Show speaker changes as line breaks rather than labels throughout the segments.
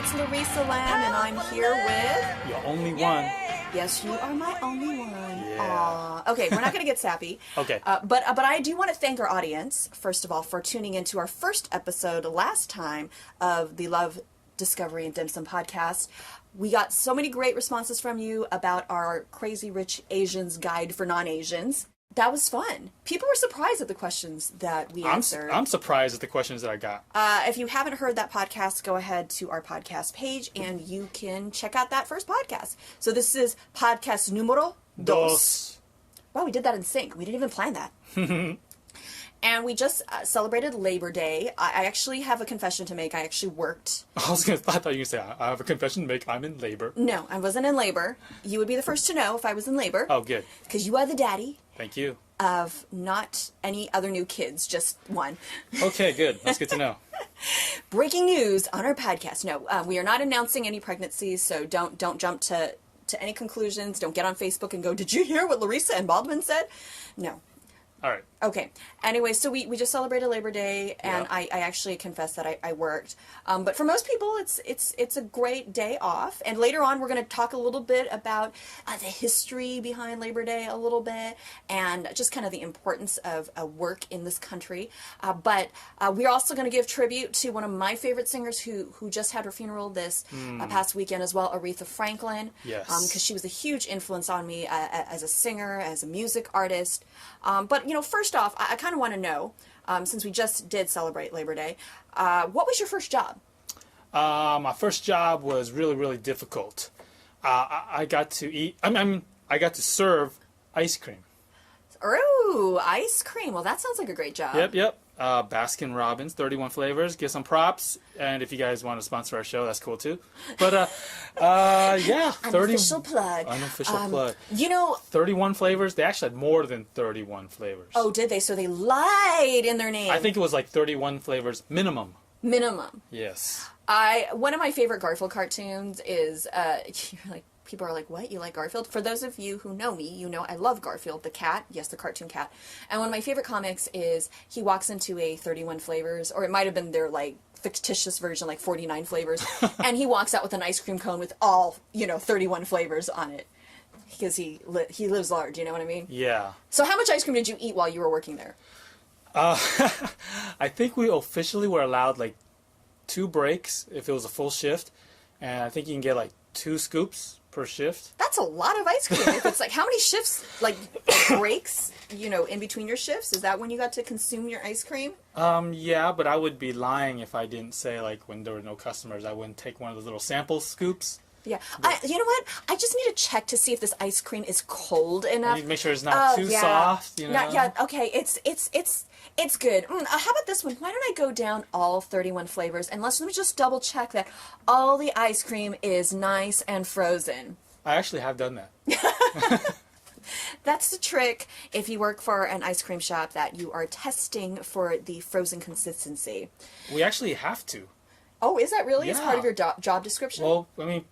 It's Larissa Lam, and I'm here with...
Your only one.
Yes, you are my only one.
Yeah.
Aww. Okay, we're not going to get sappy.
Okay.
But I do want to thank our audience, first of all, for tuning into our first episode last time of the Love, Discovery, and Dim Sum podcast. We got so many great responses from you about our Crazy Rich Asians guide for non-Asians. That was fun. People were surprised at the questions that we answered.
I'm surprised at the questions that I got.
If you haven't heard that podcast, go ahead to our podcast page and you can check out that first podcast. So this is podcast número dos. Wow, we did that in sync. We didn't even plan that. And we just celebrated Labor Day. I actually have a confession to make. I actually worked.
I thought you were going to say, I have a confession to make. I'm in labor.
No, I wasn't in labor. You would be the first to know if I was in labor.
Oh, good.
Because you are the daddy.
Thank you.
Of not any other new kids, just one.
Okay, good. That's good to know.
Breaking news on our podcast. No, we are not announcing any pregnancies, so don't jump to any conclusions. Don't get on Facebook and go, did you hear what Larissa and Baldwin said? No.
All right.
Okay. Anyway, so we just celebrated Labor Day, and
Yeah.
I actually confess that I worked. But for most people, it's a great day off. And later on, we're going to talk a little bit about the history behind Labor Day a little bit, and just kind of the importance of work in this country. But we're also going to give tribute to one of my favorite singers who just had her funeral this past weekend as well, Aretha Franklin.
Yes.
Because she was a huge influence on me as a singer, as a music artist. But, first off, I kind of want to know, since we just did celebrate Labor Day, what was your first job?
My first job was really, really difficult. I got to I got to serve ice cream.
Ooh, ice cream. Well, that sounds like a great job.
Yep. Baskin Robbins, 31 flavors. Give some props. And if you guys want to sponsor our show, that's cool too. But, yeah.
Unofficial plug.
Unofficial plug. 31 flavors. They actually had more than 31 flavors.
Oh, did they? So they lied in their name.
I think it was like 31 flavors minimum.
Minimum.
Yes.
One of my favorite Garfield cartoons is, people are like, what? You like Garfield? For those of you who know me, you know I love Garfield, the cat. Yes, the cartoon cat. And one of my favorite comics is he walks into a 31 flavors, or it might have been their, fictitious version, 49 flavors, and he walks out with an ice cream cone with all, 31 flavors on it. Because he lives large, you know what I mean?
Yeah.
So how much ice cream did you eat while you were working there?
I think we officially were allowed, 2 breaks if it was a full shift. And I think you can get, 2 scoops per shift.
That's a lot of ice cream. If it's how many shifts, breaks, in between your shifts? Is that when you got to consume your ice cream?
Yeah, but I would be lying if I didn't say, when there were no customers, I wouldn't take one of those little sample scoops.
Yeah. You know what? I just need to check to see if this ice cream is cold enough.
You need to make sure it's not too soft,
Not yet. Okay, it's good. How about this one? Why don't I go down all 31 flavors and let me just double check that all the ice cream is nice and frozen.
I actually have done that.
That's the trick if you work for an ice cream shop, that you are testing for the frozen consistency.
We actually have to.
Oh, is that really?
Yeah.
It's part of your job description?
Well,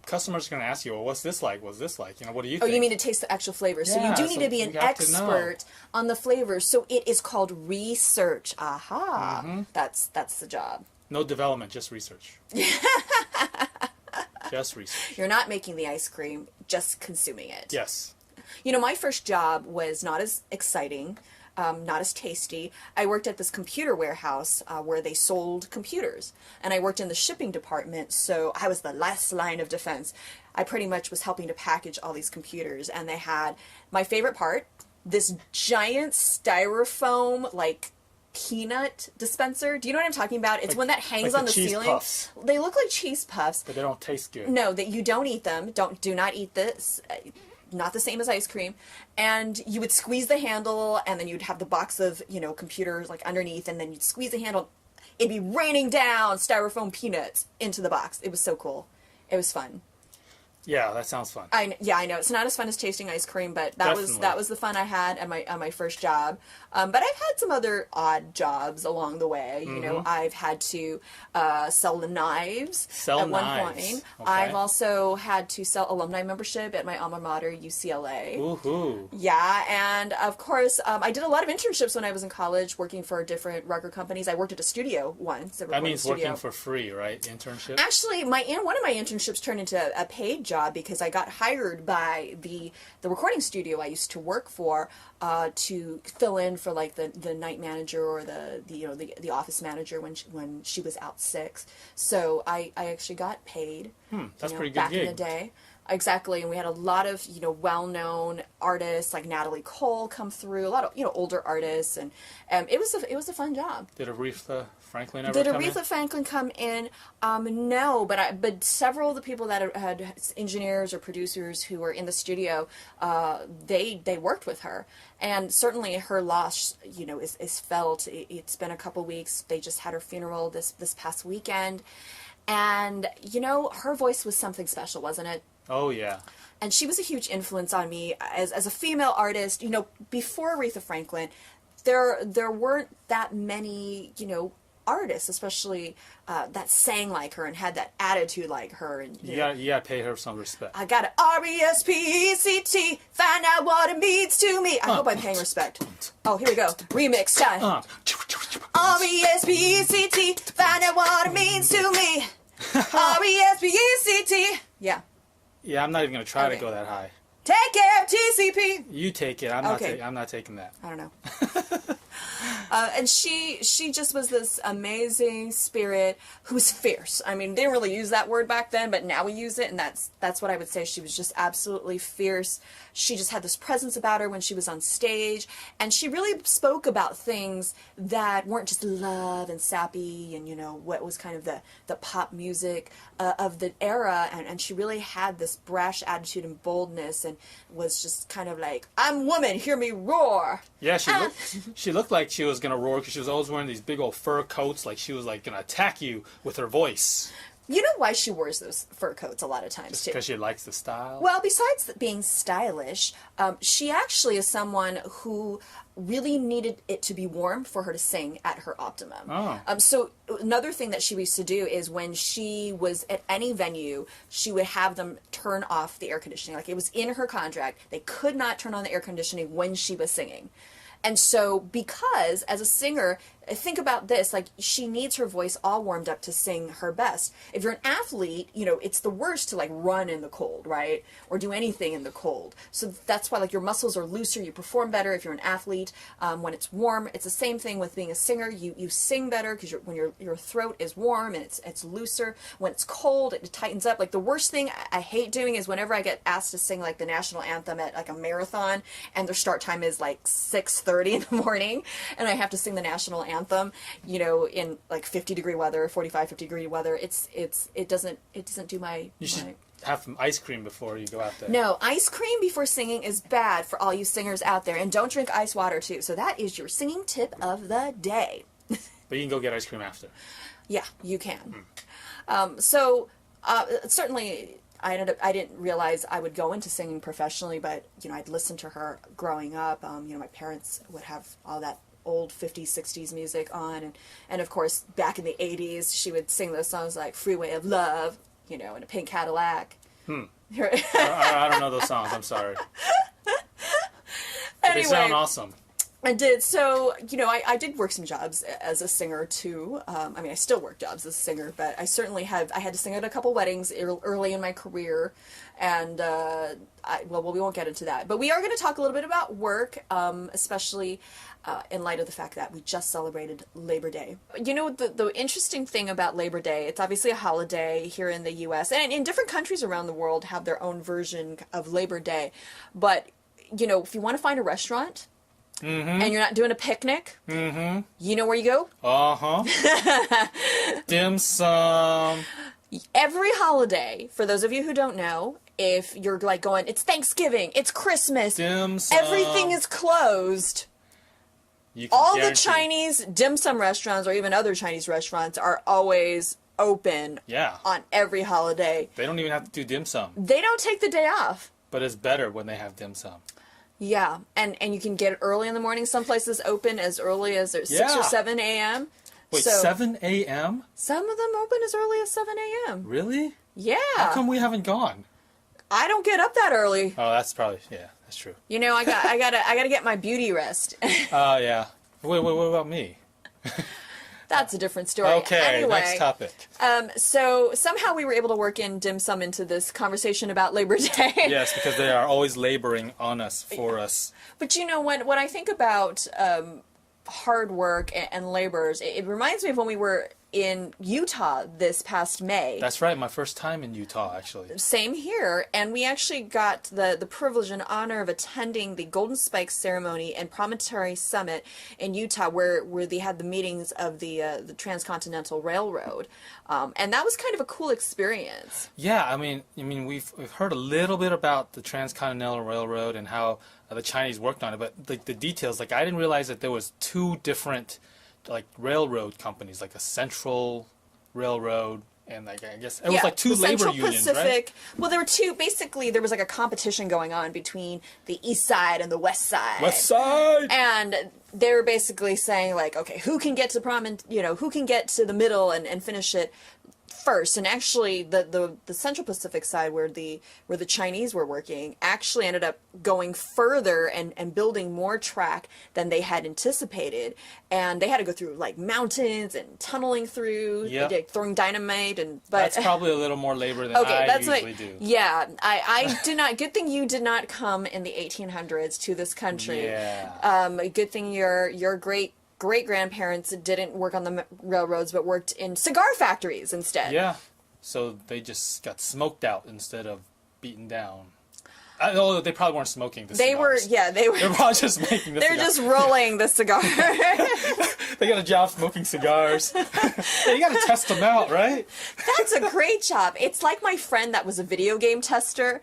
customers are going to ask you, well, what's this like? What's this like? What do you think?
Oh, you mean to taste the actual flavors.
Yeah,
so you do need to be an expert on the flavors. So it is called research. Aha. Mm-hmm. That's the job.
No development, just research. Just research.
You're not making the ice cream, just consuming it.
Yes.
My first job was not as exciting. Not as tasty. I worked at this computer warehouse where they sold computers, and I worked in the shipping department, so I was the last line of defense. I pretty much was helping to package all these computers, and they had my favorite part, this giant styrofoam peanut dispenser. Do you know what I'm talking about? It's one that hangs on the ceiling.
Puffs.
They look like cheese puffs,
but they don't taste good.
No, that you don't eat them. Do not eat this. Not the same as ice cream. And you would squeeze the handle, and then you'd have the box of, computers underneath, and then you'd squeeze the handle. It'd be raining down styrofoam peanuts into the box. It was so cool. It was fun.
Yeah, that sounds fun.
I know it's not as fun as tasting ice cream, but that was the fun I had at my first job. But I've had some other odd jobs along the way. You know, I've had to sell the knives at one point.
Okay.
I've also had to sell alumni membership at my alma mater, UCLA.
Woohoo!
Yeah, and of course, I did a lot of internships when I was in college, working for different record companies. I worked at a studio once.
That means working for free, right? Internship.
Actually, one of my internships turned into a paid job because I got hired by the recording studio I used to work for to fill in for like the night manager or the office manager when she was out sick. So I actually got paid.
That's pretty good
back
gig.
in the day. Exactly, and we had a lot of well-known artists like Natalie Cole come through. A lot of older artists, and it was a fun job.
Did Aretha Franklin ever come in?
Did Aretha Franklin come in? No, but several of the people that had engineers or producers who were in the studio, they worked with her, and certainly her loss, is felt. It's been a couple weeks. They just had her funeral this past weekend, and her voice was something special, wasn't it?
Oh, yeah.
And she was a huge influence on me as a female artist. Before Aretha Franklin, there weren't that many, artists, especially that sang like her and had that attitude like her. And
you gotta pay her some respect.
I got to RESPECT, find out what it means to me. I hope I'm paying respect. Oh, here we go. Remix time. RESPECT, find out what it means to me. RESPECT. Yeah.
Yeah, I'm not even gonna try to go that high.
Take care of TCP.
You take it. I'm not taking that.
I don't know. And she just was this amazing spirit who was fierce. I mean, they didn't really use that word back then, but now we use it, and that's what I would say. She was just absolutely fierce. She just had this presence about her when she was on stage, and she really spoke about things that weren't just love and sappy and what was kind of the pop music of the era, and she really had this brash attitude and boldness, and was just kind of like, I'm woman, hear me roar.
Yeah, she looked like she was gonna roar because she was always wearing these big old fur coats, like she was like gonna attack you with her voice.
You know why she wears those fur coats a lot of times,
Just
too?
because she likes the style?
Well, besides being stylish, she actually is someone who really needed it to be warm for her to sing at her optimum.
Oh.
So another thing that she used to do is when she was at any venue, she would have them turn off the air conditioning. Like, it was in her contract. They could not turn on the air conditioning when she was singing. And so, because as a singer, think about this, like, she needs her voice all warmed up to sing her best. If you're an athlete, it's the worst to, like, run in the cold, right? Or do anything in the cold. So that's why, like, your muscles are looser, you perform better if you're an athlete. When it's warm, it's the same thing with being a singer. You sing better because when your throat is warm and it's looser. When it's cold, it tightens up. Like, the worst thing I hate doing is whenever I get asked to sing, like, the national anthem at, like, a marathon, and their start time is, like, 6:30 in the morning, and I have to sing the national anthem, in like 50-degree weather, 50-degree weather. It doesn't do my.
You should have some ice cream before you go out there.
No, ice cream before singing is bad for all you singers out there, and don't drink ice water too. So that is your singing tip of the day.
But you can go get ice cream after.
Yeah, you can. Certainly. I didn't realize I would go into singing professionally, but, I'd listen to her growing up. My parents would have all that old 50s, 60s music on. And of course, back in the 80s, she would sing those songs like Freeway of Love, in a pink Cadillac.
I don't know those songs. I'm sorry.
Anyway,
they sound awesome.
I did. So, I did work some jobs as a singer, too. I still work jobs as a singer, but I certainly I had to sing at a couple weddings early in my career, and, we won't get into that. But we are going to talk a little bit about work, especially in light of the fact that we just celebrated Labor Day. The interesting thing about Labor Day, it's obviously a holiday here in the U.S., and in different countries around the world have their own version of Labor Day. But, if you want to find a restaurant, and you're not doing a picnic, you know where you go?
Dim sum.
Every holiday, for those of you who don't know, if you're like going, it's Thanksgiving, it's Christmas,
dim sum.
Everything is closed. All the Chinese dim sum restaurants or even other Chinese restaurants are always open
Yeah.
on every holiday.
They don't even have to do dim sum.
They don't take the day off.
But it's better when they have dim sum.
Yeah, and you can get it early in the morning. Some places open as early as 6
Yeah.
or 7 a.m.
Wait,
So
7 a.m.?
some of them open as early as 7 a.m.
Really?
Yeah.
How come we haven't gone?
I don't get up that early.
Oh, that's probably, yeah, that's true.
You know, I gotta get my beauty rest.
Oh, yeah. Wait, what about me?
That's a different story.
Okay,
anyway,
next topic.
So somehow we were able to work in dim sum into this conversation about Labor Day.
Yes, because they are always laboring on us, for us.
But you know, when I think about hard work and laborers, it reminds me of when we were in Utah this past May.
That's right, my first time in Utah, actually.
Same here, and we actually got the privilege and honor of attending the Golden Spike ceremony and Promontory Summit in Utah, where they had the meetings of the Transcontinental Railroad, and that was kind of a cool experience.
Yeah, I mean, we've heard a little bit about the Transcontinental Railroad and how the Chinese worked on it, but like the details, like I didn't realize that there was two different like railroad companies, like a Central Railroad and like I guess it was like two
the
labor
Central
unions,
Pacific.
right?
Well, there were two. Basically, there was like a competition going on between the East Side and the West Side.
West Side.
And they were basically saying like, okay, who can get to who can get to the middle and finish it first. And actually the Central Pacific side where the Chinese were working actually ended up going further and building more track than they had anticipated, and they had to go through like mountains and tunneling through.
Yep.
They did, throwing dynamite but
That's probably a little more labor than
okay,
I
that's
usually
what,
do.
Yeah, I did not. Good thing you did not come in the 1800s to this country.
Yeah.
Good thing your great grandparents didn't work on the railroads, but worked in cigar factories instead.
Yeah. So they just got smoked out instead of beaten down. Although they probably weren't smoking the
They were,
cigars.
yeah, they were.
They were probably just making the
They're
cigars.
just rolling the cigar.
They got a job smoking cigars. Hey, you got to test them out, right?
That's a great job. It's like my friend that was a video game tester.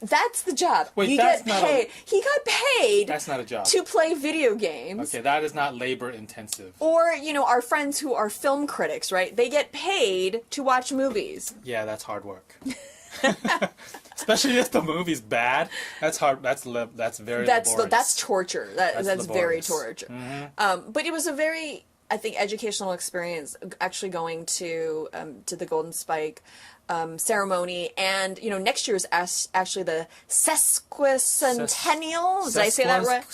That's the job.
Wait,
you
that's
get
not
paid. He got paid
That's not a job.
to play video games.
Okay, that is not labor intensive.
Or, our friends who are film critics, right? They get paid to watch movies.
Yeah, that's hard work. Especially if the movie's bad. That's hard. That's very laborious.
That's torture. That's very
laborious.
torture.
Mm-hmm.
But it was a very, I think, educational experience actually going to the Golden Spike ceremony, and next year is actually the sesquicentennial. Did I say that right?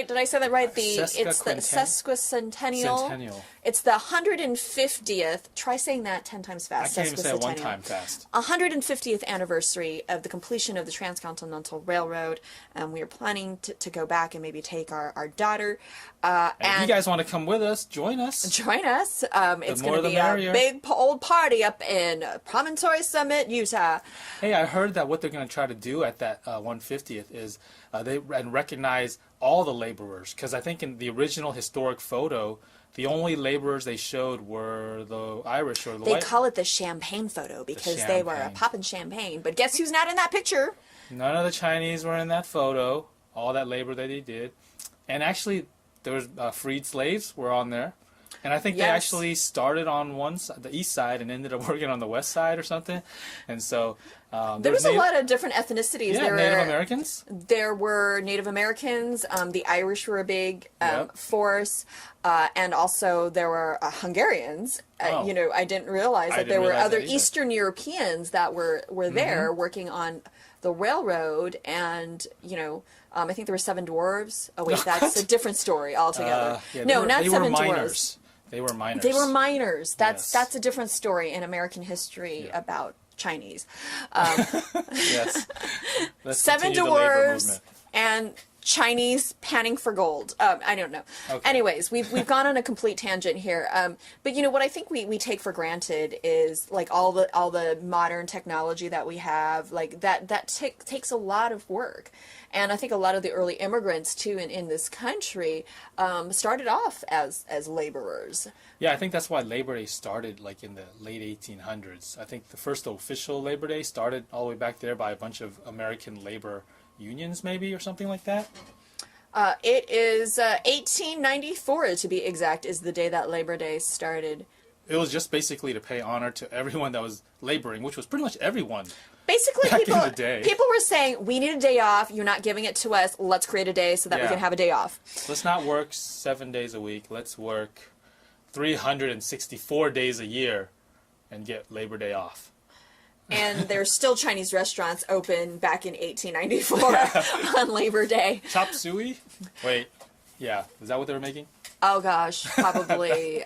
Did I say that right? It's the sesquicentennial.
Centennial.
It's the 150th. Try saying that 10 times
I
fast.
can't even say it one
Sesquicentennial.
time fast.
150th anniversary of the completion of the Transcontinental Railroad. We are planning to go back and maybe take our daughter.
And if
And
you guys want to come with us, join us.
join us. It's
more
going to
the
be
merrier.
a big old party up in Promontory Summit, Utah.
Hey, I heard that what they're going to try to do at that 150th is they recognize all the laborers, because I think in the original historic photo, the only laborers they showed were the Irish or the
They
white.
call it the champagne photo because they were
champagne.
popping champagne. But guess who's not in that picture?
None of the Chinese were in that photo. All that labor that they did, and actually, there was freed slaves were on there. And I think they
Yes.
actually started on one side, the east side, and ended up working on the west side or something. And so
There was a lot of different ethnicities.
Yeah,
there
Native
were,
Americans.
There were Native Americans. The Irish were a big
Yep.
force, and also there were Hungarians.
Oh.
I didn't realize
I
that there
didn't
were
realize
other
that either.
Eastern Europeans that were there working on the railroad, and I think there were 7 dwarves. Oh wait, that's a different story altogether.
Yeah,
no, not
they
7
were
dwarves.
miners. They were miners.
They were miners.
Yes.
That's a different story in American history about Chinese.
Yes. Let's
7
continue the labor
dwarves
movement.
and Chinese panning for gold. I don't know.
Okay.
Anyways, we've gone on a complete tangent here. But what I think we take for granted is like all the modern technology that we have. Like that takes a lot of work. And I think a lot of the early immigrants too in this country started off as laborers.
Yeah, I think that's why Labor Day started like in the late 1800s. I think the first official Labor Day started all the way back there by a bunch of American labor unions, maybe, or something like that.
It is 1894 to be exact, is the day that Labor Day started.
it was just basically to pay honor to everyone that was laboring, which was pretty much everyone.
Basically,
back in the day.
people were saying, we need a day off. You're not giving it to us. Let's create a day so that we can have a day off.
Let's not work 7 days a week. Let's work 364 days a year and get Labor Day off.
And there's still Chinese restaurants open back in 1894 on Labor Day.
Chop suey? Wait, yeah. Is that what they were making?
Oh, gosh, probably.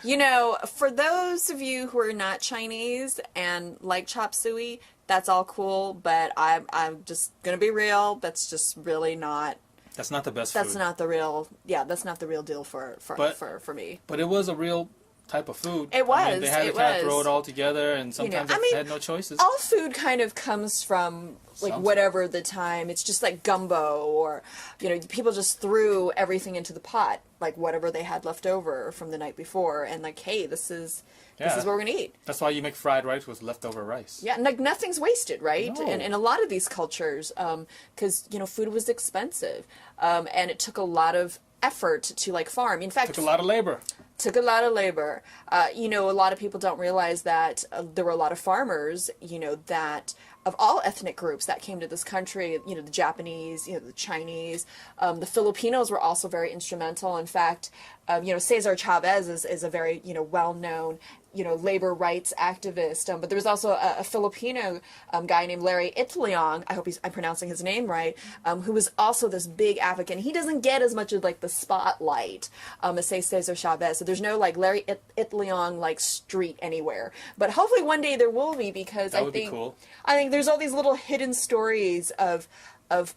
You know, for those of you who are not Chinese and like chop suey, that's all cool, but I'm just going to be real. That's just really not...
That's not the best
That's
food.
not the real... Yeah, that's not the real deal for me.
But it was a real type of food.
It was.
I mean, they had to kind of throw it all together, and sometimes they had no choices.
All food kind of comes from, like, whatever the time. It's just like gumbo, or, you know, people just threw everything into the pot, like whatever they had left over from the night before, and like, hey, this is what we're going to eat.
That's why you make fried rice with leftover rice.
Yeah, and like nothing's wasted, right?
No.
And in a lot of these cultures, because, you know, food was expensive, and it took a lot of effort to, like, farm. In fact...
Took a lot of labor.
Took a lot of labor. You know, a lot of people don't realize that there were a lot of farmers, you know, that of all ethnic groups that came to this country, you know, the Japanese, you know, the Chinese, the Filipinos were also very instrumental. In fact, you know, Cesar Chavez is a very, you know, well-known, you know, labor rights activist. But there was also a Filipino guy named Larry Itliong, I hope I'm pronouncing his name right, who was also this big advocate. He doesn't get as much of, like, the spotlight as, say, Cesar Chavez. So there's no, like, Larry Itliong, like, street anywhere. But hopefully one day there will be, because
that would be cool.
I think there's all these little hidden stories of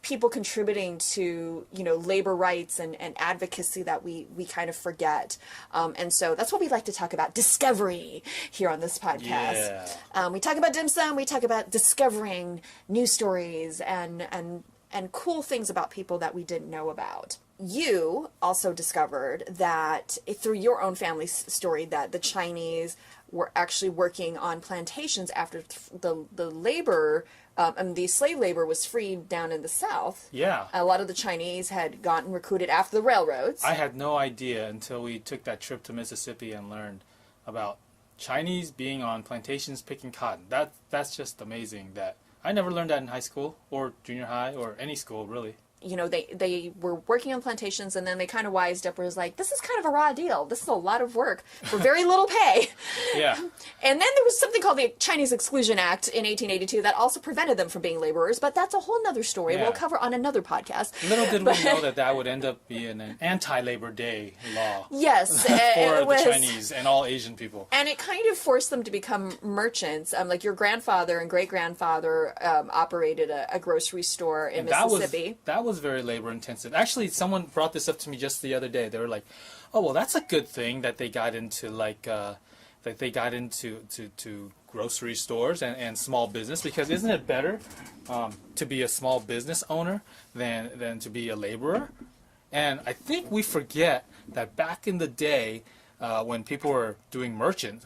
people contributing to, you know, labor rights and advocacy that we kind of forget. And so that's what we like to talk about, discovery, here on this podcast.
Yeah.
We talk about dim sum, we talk about discovering new stories and cool things about people that we didn't know about. You also discovered that, through your own family story, that the Chinese were actually working on plantations after the labor, and the slave labor was freed down in the South.
Yeah.
A lot of the Chinese had gotten recruited after the railroads.
I had no idea until we took that trip to Mississippi and learned about Chinese being on plantations picking cotton. That's just amazing. That I never learned that in high school or junior high or any school, really.
You know, they were working on plantations, and then they kind of wised up, where it was like, this is kind of a raw deal. This is a lot of work for very little pay.
Yeah.
And then there was something called the Chinese Exclusion Act in 1882 that also prevented them from being laborers, but that's a whole nother story we'll cover on another podcast.
Little did we know that would end up being an anti-Labor Day law.
Yes.
For the Chinese and all Asian people.
And it kind of forced them to become merchants. Like your grandfather and great-grandfather operated a grocery store in Mississippi.
That was very labor intensive. Actually, someone brought this up to me just the other day. They were like, "Oh, well, that's a good thing that they got into to grocery stores and small business, because isn't it better to be a small business owner than to be a laborer?" And I think we forget that back in the day, when people were doing merchants,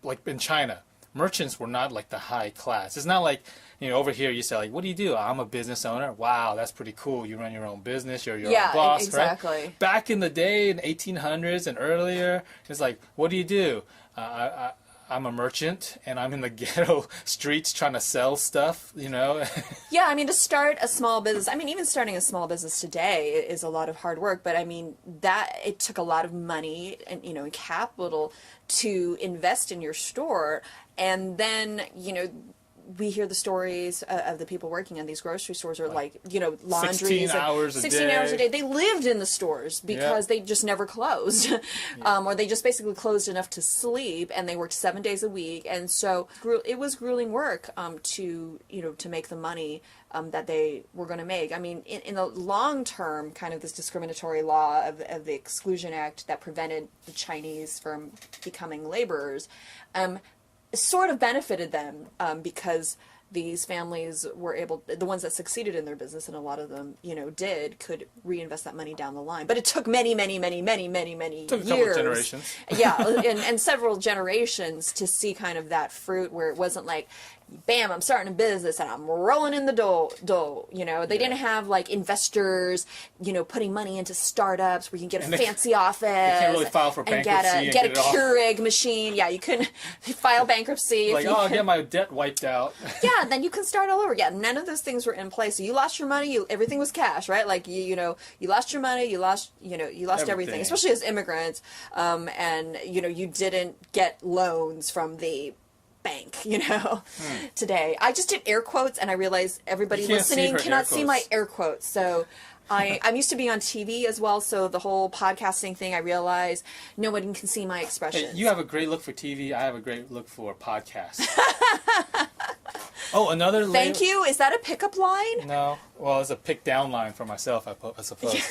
like in China, merchants were not like the high class. It's not like, you know, over here you say, like, what do you do? I'm a business owner. Wow, that's pretty cool. You run your own business. You're your own boss,
exactly.
Right? Back in the day, in 1800s and earlier, it's like, what do you do? I'm a merchant, and I'm in the ghetto streets trying to sell stuff, you know?
Yeah, I mean, to start a small business, I mean, even starting a small business today is a lot of hard work, but I mean, it took a lot of money and, you know, capital to invest in your store. And then, you know, we hear the stories of the people working in these grocery stores, or like, you know, laundries.
16 hours a
16
day.
hours a day. They lived in the stores because they just never closed. Or they just basically closed enough to sleep, and they worked 7 days a week. And so it was grueling work to make the money that they were going to make. I mean, in the long term, kind of this discriminatory law of the Exclusion Act that prevented the Chinese from becoming laborers, sort of benefited them because these families were able, the ones that succeeded in their business, and a lot of them, you know, could reinvest that money down the line. But it took many years.
Took a couple of generations.
Yeah, and several generations to see kind of that fruit, where it wasn't like bam, I'm starting a business and I'm rolling in the dough. You know, they didn't have like investors, you know, putting money into startups where you can get a fancy office. They
can't really file for bankruptcy
and get a Keurig machine. Yeah, you couldn't file bankruptcy.
Like, I'll get my debt wiped out.
Yeah, then you can start all over again. None of those things were in place. So you lost your money. Everything was cash, right? Like you lost your money. You lost everything, especially as immigrants. And you didn't get loans from the bank, today. I just did air quotes and I realized everybody listening cannot see my air quotes. So I'm used to being on TV as well, so the whole podcasting thing, I realize no one can see my expressions.
Hey, you have a great look for TV. I have a great look for podcasts. Oh, another
Thank you. Is that a pickup line?
No. Well, it's a pick down line for myself, I suppose.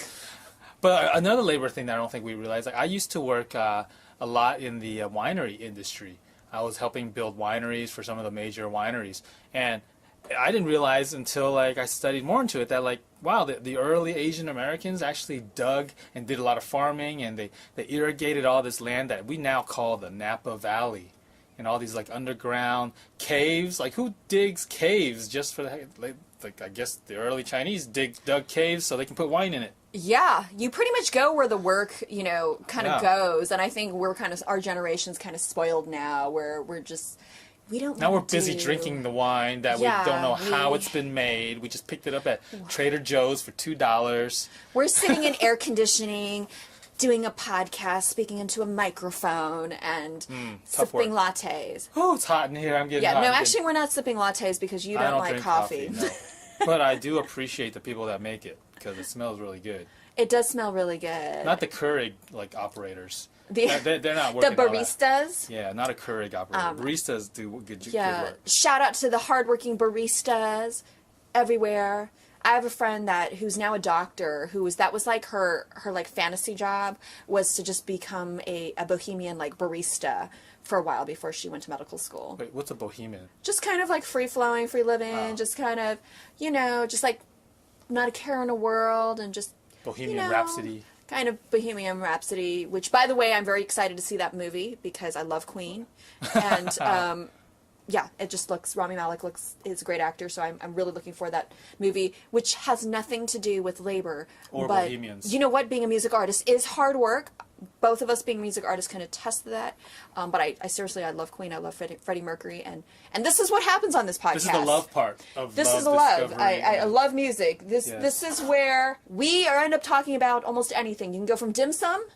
But another labor thing that I don't think we realize, like I used to work a lot in the winery industry. I was helping build wineries for some of the major wineries, and I didn't realize until like I studied more into it that like wow, the early Asian Americans actually dug and did a lot of farming, and they irrigated all this land that we now call the Napa Valley, and all these like underground caves. Like who digs caves just for the heck? Like I guess the early Chinese dug caves so they can put wine in it.
Yeah, you pretty much go where the work, kind of goes, and I think our generation's kind of spoiled now, where we're just.
Now we're busy drinking the wine that we don't know how it's been made. We just picked it up at Trader Joe's for $2.
We're sitting in air conditioning, doing a podcast, speaking into a microphone, and sipping lattes.
Oh, it's hot in here. I'm getting hot.
No, actually, we're not sipping lattes because you don't like
drink
coffee.
No. But I do appreciate the people that make it because it smells really good.
It does smell really good.
Not the Keurig operators. They're not working.
The baristas?
Yeah, not a Keurig operator. Baristas do good work.
Shout out to the hardworking baristas everywhere. I have a friend who's now a doctor that was like her like fantasy job was to just become a bohemian like barista for a while before she went to medical school.
Wait, what's a bohemian?
Just kind of like free flowing, free living, just kind of, just like not a care in the world and just
Bohemian Rhapsody.
Kind of Bohemian Rhapsody, which, by the way, I'm very excited to see that movie because I love Queen. And, it just Rami Malek is a great actor, so I'm really looking for that movie, which has nothing to do with labor.
Or bohemians.
You know what? Being a music artist is hard work. Both of us being music artists can attest to that. But I seriously, I love Queen. I love Freddie Mercury. And this is what happens on this podcast.
This is the love part of
This is the love. I love music. This is where we end up talking about almost anything. You can go from dim sum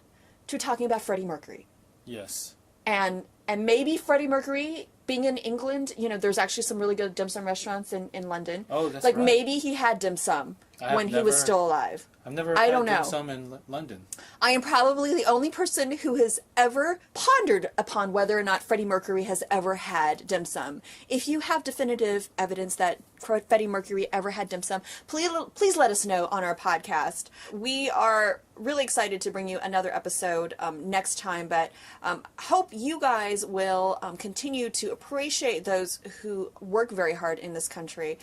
to talking about Freddie Mercury.
Yes.
And maybe Freddie Mercury, being in England, there's actually some really good dim sum restaurants in London.
Oh, that's right.
Maybe he had dim sum when he was still alive.
I've never had dim sum in London.
I am probably the only person who has ever pondered upon whether or not Freddie Mercury has ever had dim sum. If you have definitive evidence that Freddie Mercury ever had dim sum, please let us know on our podcast. We are really excited to bring you another episode next time, but hope you guys will continue to appreciate those who work very hard in this country,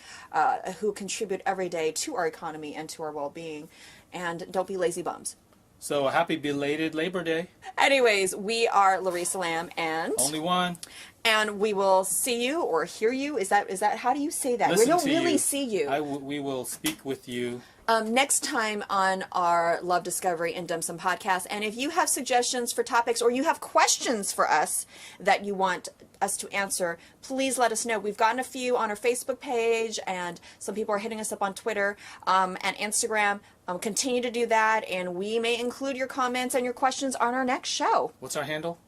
who contribute every day to our economy and to our well-being, and don't be lazy bums.
So happy belated Labor Day.
Anyways, we are Larissa Lam and...
Only one.
And we will see you or hear you. Is that how do you say that? We don't really see you.
We will speak with you.
Next time on our Love Discovery and Dim Sum podcast. And if you have suggestions for topics or you have questions for us that you want us to answer, please let us know. We've gotten a few on our Facebook page, and some people are hitting us up on Twitter and Instagram. Continue to do that, and we may include your comments and your questions on our next show.
What's our handle?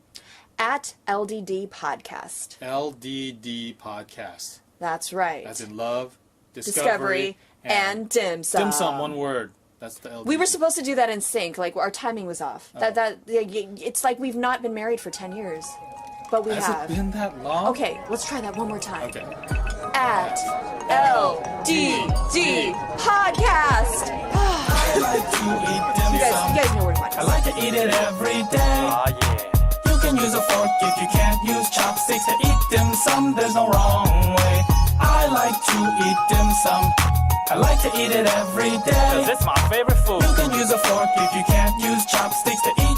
At LDD Podcast.
LDD Podcast.
That's right.
As in love, discovery
and dim sum.
Dim sum, one word. That's the LDD.
We were supposed to do that in sync. Like, our timing was off. It's like we've not been married for 10 years. But we have.
Has it been that long?
Okay, let's try that one more time.
Okay.
At LDD Podcast.
I like to eat dim sum.
You guys know where to find us.
I like to eat it every day. You can use a fork if you can't use chopsticks to eat dim sum. There's no wrong way. I like to eat dim sum. I like to eat it every day. 'Cause
it's my favorite food.
You can use a fork if you can't use chopsticks to eat